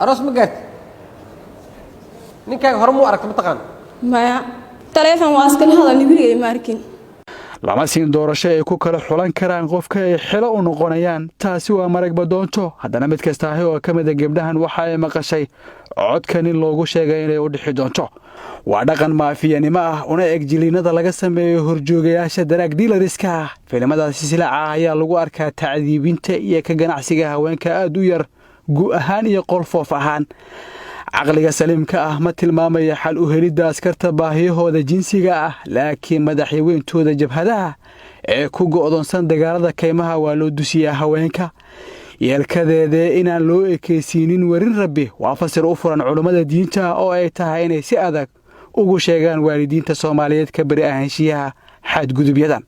أراس مقات نكاي هرمو أركت متقان ما تليفون واسكن هذا نبري ماركين lama siin doorasho ay ku kala xulan karaan qofka ay xilo u noqonayaan taasi waa maragba doonto haddana mid kasta oo ka mid ah gabdhahan waxa ay maqashay codkan in loogu sheegay inay u dhixi doonto waa dhaqan maafiyanimo ah una eg jiliinada laga sameeyo horjoogayaasha daraag dealerska filimadaasi silaaca ayaa lagu arkaa tacdiibinta iyo ka ganacsiga haweenka aad u yar gu ahaan iyo qolfoof ahaan caqliga saliimka ah ma tilmaamaya xal u helidda askarta baahiyahooda jinsiga ah laakiin madaxweyntooda jabhadaha ee ku go'doonsan dagaalada kaymaha waa loo dusiyaa haweenka yeelkadeeda inaan loo ekeysiinin warin rabbi waa fasir u furan culimada diinta oo ay tahay inay si adag ugu sheegaan waalidiinta Soomaaliyeed ka bari ahaanshiyaha xadgudubyadan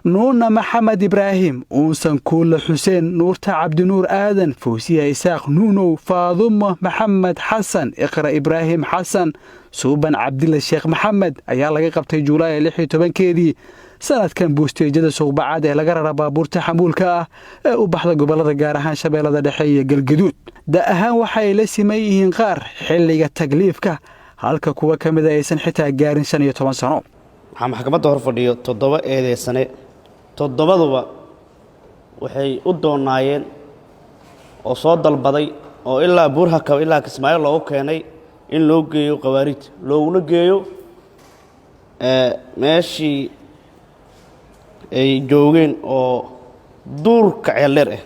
نونا محمد إبراهيم ونسن كل حسين نورتا عبد نور آدن فوسيا إساق نونو فاضمة محمد حسن إقرأ إبراهيم حسن سوبا عبد الله الشيخ محمد أيالا قبتي جولاي لحي تبان كيدي سنة كان بوستي جدا سوق بعاده لقرر بابور تحمول كاه وبحضا قبالة قارهان شبالة دحية قلقدود دا أهان وحي لسيميهن قار حلية تقليف كاه هالكا كوا كمدا يسن حتى قارن سنة 10 سنة maxkamadda hor fadhiyo 7 eedeysane 7duba waxay u doonaayeen oo soo dalbaday oo ilaa Buurhaka ilaa Kismaayo loo keenay in loo geeyo qawaariid looguna geeyo meeshii ay joogeen oo duurka ceeler ah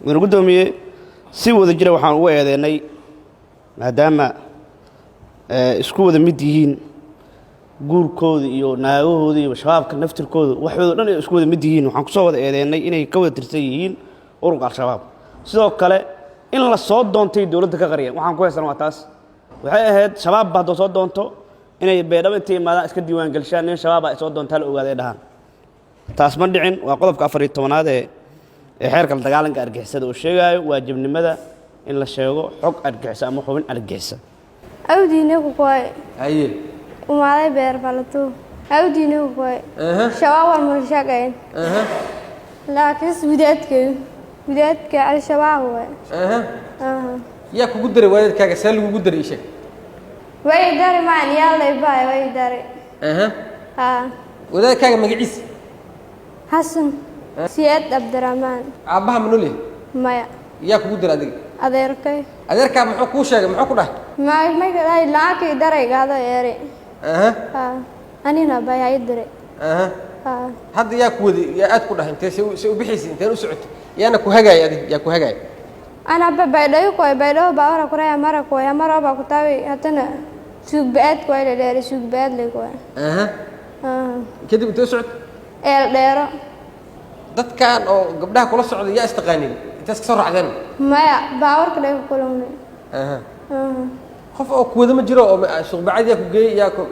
mid gudoomiye si wada jira waxaan ugu eedeynay maadaama isku wada mid yihiin guurkooda iyo naagahooda iyo shabaabka naftirkooda waxooda dhan ay isku wada mid yihiin waxaan ku soo wada eedeynay inay ka wada tirsan yihiin ururka al-shabaab sidoo kale in la soo doontay dawladda ka qariyay waxaan ku haysan waa taas waxay ahayd shabaab baad soo doonto inay beedhab intay imaadaan iska diiwaan galshaan in shabaab ay soo doontaan ogaaday dhahan taas ma dhicin waa qodobka 14aad ee xeerka dagaalanka argixisada oo sheegayo waajibnimada in la sheego xog argixisa ama xubin argixisa awdiina ku qoy haye وما بير بالتو أودينه هو شباب المشاكين لكن بدايتك على شباب هو يا كقدر وايد كاجسال وقدر إيش ويدار معني يلا يباي ويدار وده كاج مجلس حسن سياد عبد الرحمن عبها منو ليه ما يا كقدر أديك أديرك محكوشة محكوده ما لا لاك يدري هذا يري أنا نباي يدري هذا يا كودي يا أدكله أنت سو بحيس أنت نسعت يا أنا كهجاي أدي يا كهجاي أنا ببعده كوي بعده بعرف كوريا مرة كوي مرة بكتاوي هتنا سوق بعد كوي لداري سوق بعد لي كوي كده بتسعت ليرة ضد كان أو قبلها كل الصعود يا استقاني تسكسر عدن ما بعرف كده كلهم خف أو كوذا مجرى أو سوق بعد ياكو جاي ياكو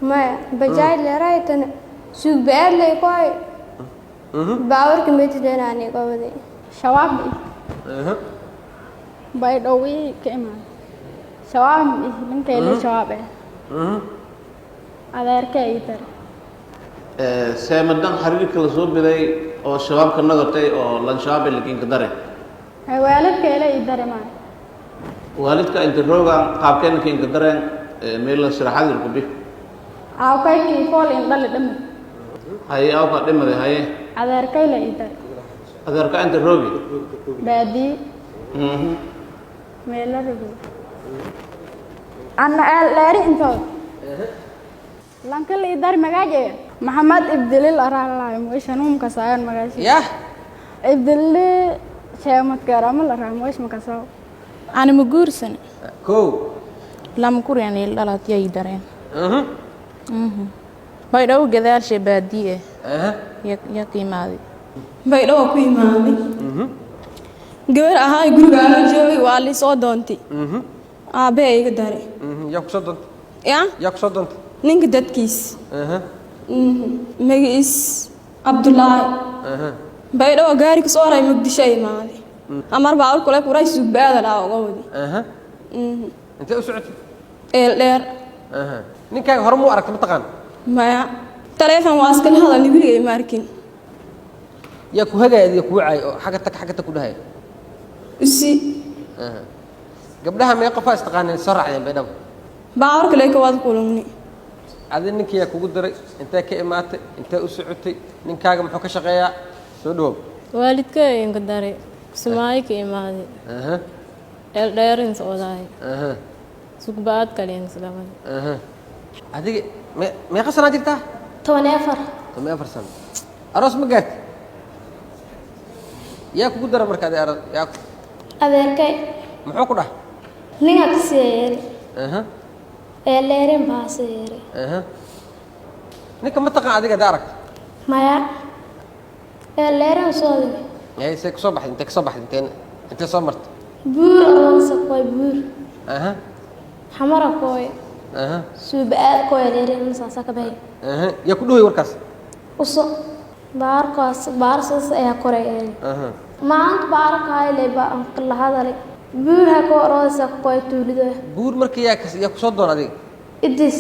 ما بجاي لرايتنا سوق بعد لي كوي بعرف كمية دناني كودي شواب بايدوي كمان شواب من كيل شواب هذا ركاي ترى سامدان حريق kala soo biday oo shabaabka nagatay oo lan shabaab lakin ka daray ay waalidka ilaa idareemaan waalidka inta rooga qaabkeen ka inta dareen meel la sharaxad ku bi aawkay ki fool in dal dham hay aawka dhimaday hay adeerkay la idar adeerka inta roogi baadi meel la rogo ana leeri inta lanka la idar magaaje محمد إبدليل أراه مويش هنوم كسائر مغاشي يا إبدليل شامت كرام الأراه مويش مكساو أنا مقورسن كو لا مقور يعني لا تيجي درين بايدو جذال شيء بادية يا قيمة بايدو قيمة غير هاي جروب أنا جوي والي صادنتي أبي يقدر يا كصدنت يا كصدنت نينك دتكيس مجلس عبد الله بايدو غاري كسورة مقدشة مالي أمر بعور كله كوراي سبعة لا وقودي أنت أسعد لير نيكا هرمو أركت متقان ما تليفون واسكن هذا نبري ماركين يا كوهجا يا كوعي حاجتك كلها سي قبلها ما يقف استقاني سرع يعني بينهم باور كله كواد كلوني هذا إنك يا كودري أنت كإمات أنت أسعتي إنك كاجا محوك شقيا سودوب والدك ينقدري سمايك إمادي الديرين سوداي سكبات كلين سلامي هذه ما يقصنا جبتها toban afar 8 سنة أراس مقات يا كودري مركز يا adeerkay محوك ده ninga ka seeyay ee leerin baa seeyay ninka ma taqaan adiga daarag maya ee leerin soo yahay say soo baxday intee soo baxday intee soo martay buur aroonsa koy buur xamara koy suubaad koy leerin saasa ka bay ya ku dhahay warkaas uso baarkaas ayaa koray maanta baarkaay leeba aan kala hadalay buur ha ko aroonsa koy tuulido buur markii yaa ku soo doon adiga idis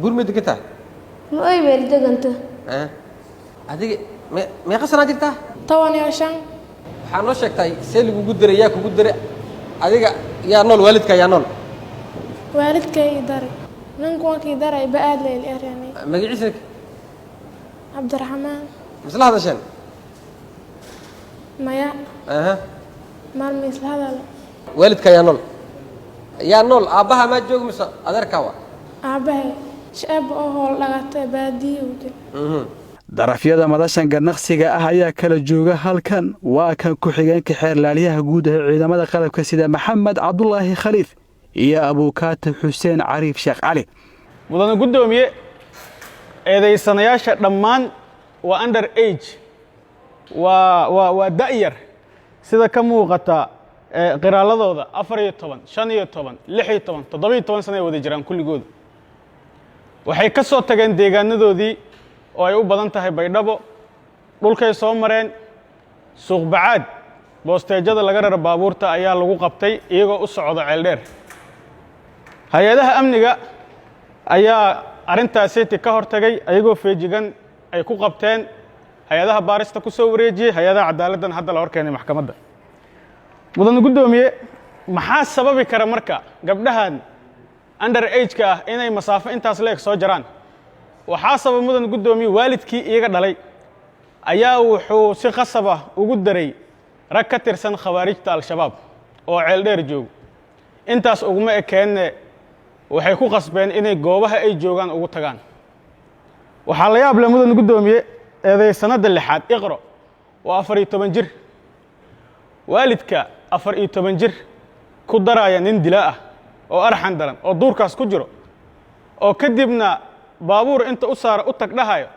buur ma digata ma ay meel deganta adiga meeqa sana jirtaa 15 waxaa noo sheegtay see lagugu diray yaa kugu diray adiga yaa nool waalidka yaa nool waalidkay daray ninkii daray baad leel eeranay magaciisa Cabdiraxmaan misla hadasheen maya mar misla hadal waalidka yaa nool aabbaha ma joog mise adeerka waa aabahay shab oo hol lagatay baadiyo darafyada madashan ganacsiga ah ayaa kala jooga halkan waa kan ku-xigeenka xeerlaaliyaha guud ee ciidamada qalabka sida maxamed cabdulaahi khaliif iyo abuukaata xuseen cariif sheekh cali mudane gudoomiye eedaysanayaasha dhammaan waa under age waa da'yar sida ka muuqata qiraaladooda 14 15 16 17 sano ay wada jiraan kulligooda waxay ka soo tageen deegaanadoodii oo ay u badan tahay baydhabo dhulkay soo mareen suuq bacaad boosteejada laga rara baabuurta ayaa lagu qabtay iyagoo u socda ceeldheer hay-adaha amniga ayaa arrintaasi ka hortagay ayagoo feejigan ay ku qabteen hay-adaha baarista ku soo wareejiyay hay-adaha cadaaladdan hadda la horkeenay maxkamadda mudane gudoomiye maxaa sababi kara marka gabdhahan under age-ka ah inay masaafo intaas leeg soo jaraan waxaa sabab mudane gudoomiye waalidkii iyaga dhalay ayaa wuxuu si qasab ah ugu daray rag ka tirsan khawaarijta al-shabaab oo ceeldheer joogo intaas uguma ekeenne waxay ku qasbeen inay goobaha ay joogaan ugu tagaan waxaa la yaab leh mudane gudoomiye eedaysanada lixaad iqro waa 14 jir waalidka 14 jir ku daraya nin dilaa ah oo arxan daran oo duurkaas ku jiro oo kadibna baabuur inta u saara u tagdhahayo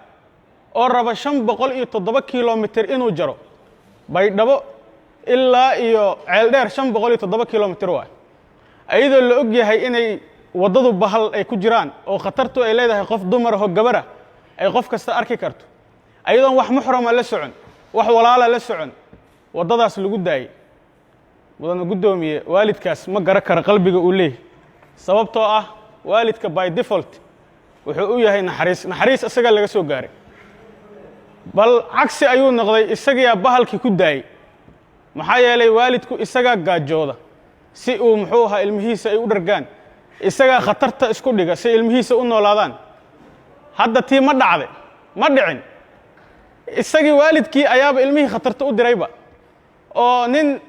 oo raba 507 kilomitir inuu jaro baydhabo ilaa iyo ceeldheer 507 kilomitir waa ayadoo la og yahay inay wadadu bahal ay ku jiraan oo khatartu ay leedahay qof dumar ah oo gabara ay qof kasta arki karto ayadoon wax muxrama la socon wax walaala la socon wadadaas lagu daayay mudane gudoomiye waalidkaas ma garan kara qalbiga uu leeyahay sababtoo ah waalidka by default wuxuu u yahay naxariis isaga laga soo gaaray bal cagsi ayuu noqday isaga bahalkii ku daayay maxaa yeelay waalidku isaga gaajooda si uu muxuu ahaa ilmihiisa ay u dhargaan isaga khatarta isku dhiga si ilmihiisa u noolaadaan hadda tii ma dhacday ma dhicin isagii waalidkii ayaaba ilmihii khatarta u dirayba oo nin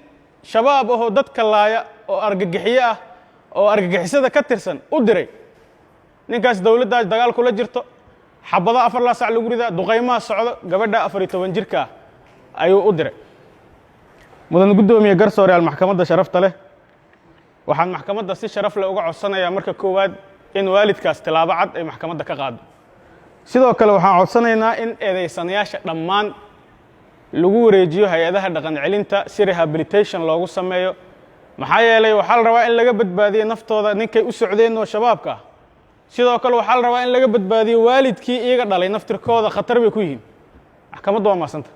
shabaab ahoo dadka laaya oo argagixiye ah oo argagixisada ka tirsan u diray ninkaas dawladdaas dagaal kula jirto xabado 4 saac lagu ridaa duqaymaha socdo gabadha 14 jirka ayuu u diray mudane gudoomiye garsooreyaal maxkamadda sharafta leh waxaan maxkamadda si sharaf leh uga codsanayaa marka koowaad in waalidkaas tilaabo cad ay maxkamadda ka qaado sidoo kale waxaan codsanaynaa in eedaysanayaasha dhammaan lagu wareejiyo hay-adaha dhaqan celinta si rehabilitation loogu sameeyo maxaa yeelay waxaa la rabaa in laga badbaadiyo naftooda ninkay u socdeen oo shabaabka ah sidoo kale waxaa la rabaa in laga badbaadiyo waalidkii iyaga dhalay naftirkooda khatar bay ku yihiin maxkamaddu waa maasanta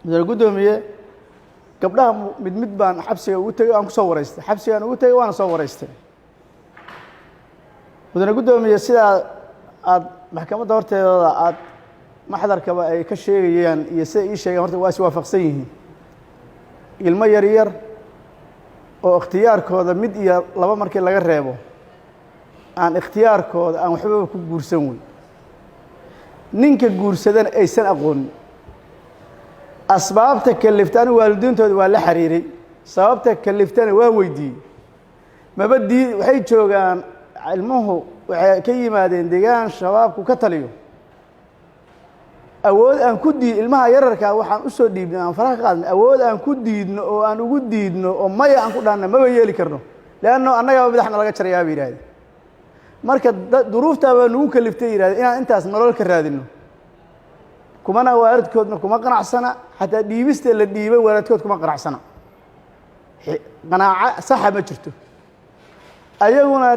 mudane gudoomiye gabdhaha mid baan xabsiga ugu tegay aan ku soo wareystay xabsigaan ugu tegay waana soo wareystay mudane gudoomiye sidaa aad maxkamadda horteedooda aad maxdarkaba ay ka sheegayaan iyo sida ii sheegeen horta waa is waafaqsan yihiin ilmo yaryar oo ikhtiyaarkooda mid iyo laba markii laga reebo aan ikhtiyaarkooda aan waxba ku guursan weyn ninka guursadana aysan aqoonin asbaabta kaliftana waalidiintooda waa la xiriiray sababta kaliftana waa weydiiyey mabadii waxay joogaan ilmuhu waxay ka yimaadeen deegaan shabaabku ka taliyo awood aan ku diid ilmaha yararka waxaan u soo dhiibnay aan faraha qaadnay awood aan ku diidno oo aan ugu diidno oo maya aan ku dhaanay maba yeeli karno laano annaga madaxna laga jarayaa bay yiraahdeen marka duruufta waa nagu kaliftay yiraahdeen inaan intaas nolol ka raadino kumana waalidkoodna kuma qanacsana xataa dhiibista la dhiibay waalidkood kuma qanacsana qanaaca sax ma jirto ayaguna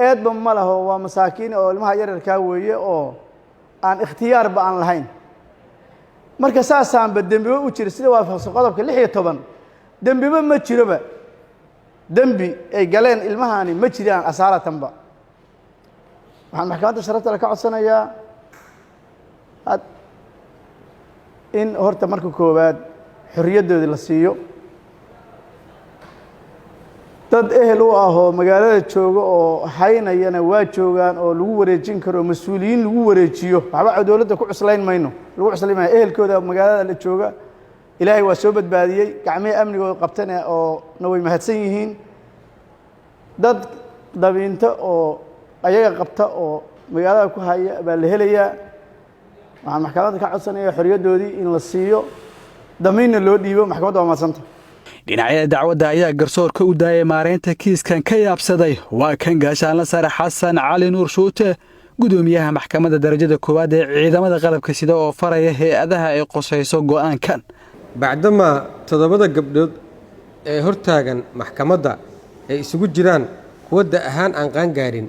eedba ma laho waa masaakiin oo ilmaha yararka weeye oo aan ikhtiyaar ba aan lahayn marka saasaan dambiba u jira sida waafaqsan qodobka 16 dambiba ma jiroba dambi ay galeen ilmahani ma jiraan asaaratanba waxaan maxkamadda sharafta la ka codsanayaa in horta marka koowaad xorriyadooda la siiyo dad ehel u ah oo magaalada jooga oo haynayana waa joogaan oo lagu wareejin karo mas'uuliyiin lagu wareejiyo waxba dawladda ku cuslayn mayno lagu cuslayn ehelkooda magaalada la jooga ilaahay waa soo badbaadiyay gacmihii amnigooda qabtana oo na way mahadsan yihiin dad dabiinta oo ayaga qabta oo magaalada ku haya baa la helayaa waxaan maxkamadda ka codsanayaa xorriyadoodii in la siiyo damiinna loo dhiibo maxkamadda waa madsanta dhinacyada dacwadda ayaa garsoorka u daayay maareynta kiiskan ka yaabsaday waa kan gaashaanle sare xasan cali nuur shuute gudoomiyaha maxkamadda darajada koowaad ee ciidamada qalabka sida oo faraya hay-adaha ay qosayso go'aankan bacdama 7 gabdhood ee hortaagan maxkamadda ay isugu jiraan kuwa da ahaan aan qaangaarin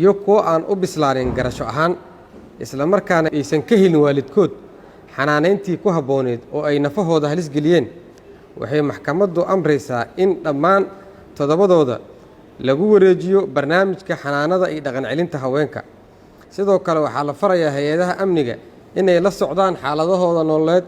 iyo kuwa aan u bislaanin garasho ahaan isla markaana aysan ka helin waalidkood xanaanayntii ku habbooneed oo ay nafahooda halis geliyeen waxay maxkamaddu amraysaa in dhammaan 7dooda lagu wareejiyo barnaamijka xanaanada iyo dhaqan celinta haweenka sidoo kale waxaa la farayaa hay-adaha amniga inay la socdaan xaaladahooda nololeed